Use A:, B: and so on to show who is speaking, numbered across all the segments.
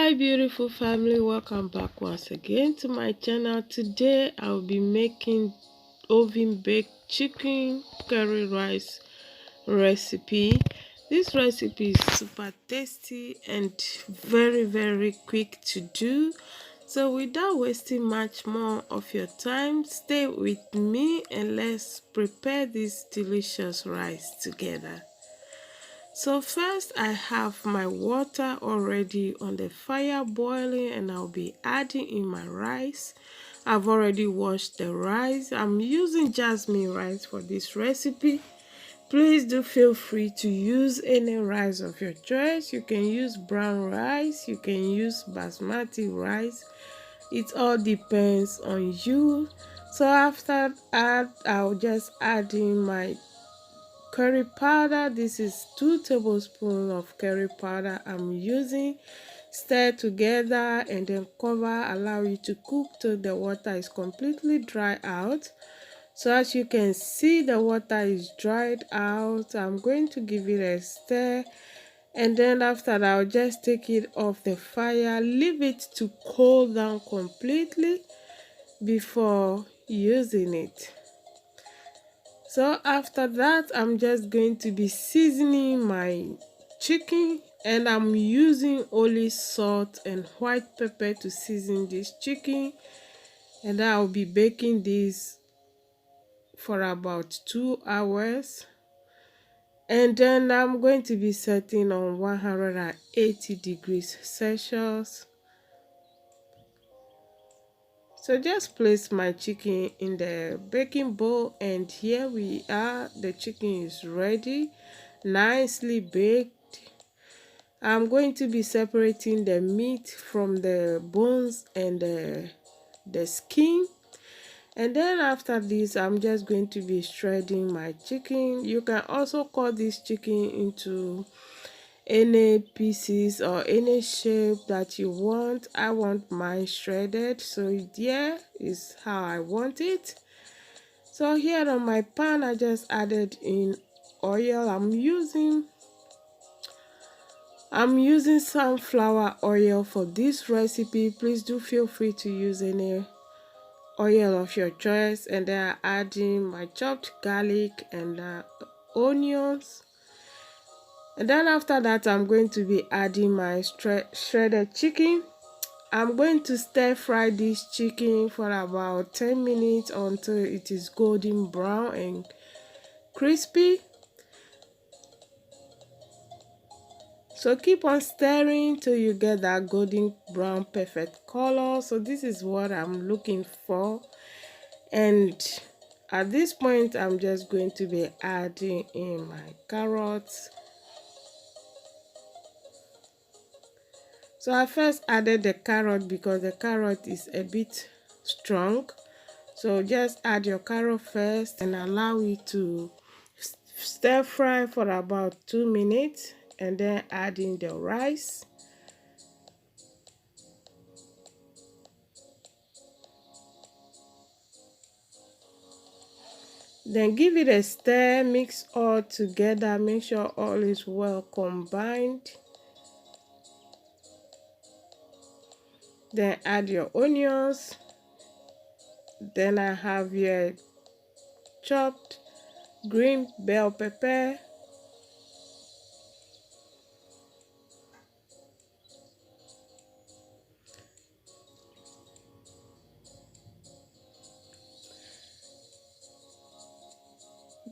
A: Hi beautiful family, welcome back once again to my channel. Today I'll be making oven baked chicken curry rice recipe. This recipe is super tasty and very quick to do. So without wasting much more of your time, stay with me and let's prepare this delicious rice together. So first I have my water already on the fire boiling and I'll be adding in my rice. I've already washed the rice. I'm using jasmine rice for this recipe. Please do feel free to use any rice of your choice. You can use brown rice, you can use basmati rice. It all depends on you. So after that, I'll just add in my curry powder. This is 2 tablespoons of curry powder I'm using. Stir together and then cover, allow it to cook till the water is completely dry out. So as you can see, the water is dried out. I'm going to give it a stir, and then after that I'll just take it off the fire, leave it to cool down completely before using it. So after that, I'm just going to be seasoning my chicken, and I'm using only salt and white pepper to season this chicken, and I'll be baking this for about 2 hours, and then I'm going to be setting on 180 degrees Celsius. So just place my chicken in the baking bowl, and here we are. The chicken is ready, nicely baked. I'm going to be separating the meat from the bones and the skin. And then after this, I'm just going to be shredding my chicken. You can also cut this chicken into any pieces or any shape that you want. I want mine shredded, so here is how I want it. So here on my pan, I just added in oil. I'm using sunflower oil for this recipe. Please do feel free to use any oil of your choice, and then I add in my chopped garlic and onions. And then after that, I'm going to be adding my shredded chicken. I'm going to stir fry this chicken for about 10 minutes until it is golden brown and crispy. So keep on stirring till you get that golden brown perfect color. So this is what I'm looking for. And at this point, I'm just going to be adding in my carrots. So I first added the carrot because the carrot is a bit strong. So just add your carrot first and allow it to stir fry for about 2 minutes, and then add in the rice. Then give it a stir, mix all together, make sure all is well combined. Then add your onions. Then I have your chopped green bell pepper.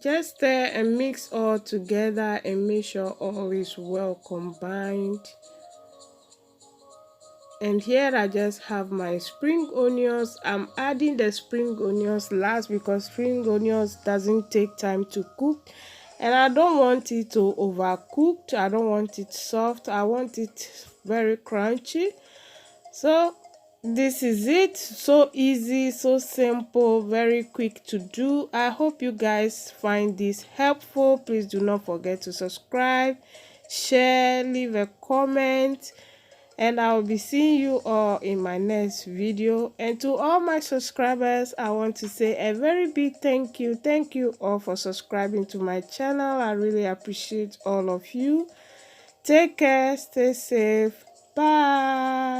A: Just stir and mix all together and make sure all is well combined. And here I just have my spring onions. I'm adding the spring onions last because spring onions doesn't take time to cook, and I don't want it to overcooked. I don't want it soft. I want it very crunchy. So this is it. So easy, so simple, very quick to do. I hope you guys find this helpful. Please do not forget to subscribe, share, leave a comment, and I will be seeing you all in my next video. And to all my subscribers, I want to say a very big thank you. Thank you all for subscribing to my channel. I really appreciate all of you. Take care, stay safe, bye.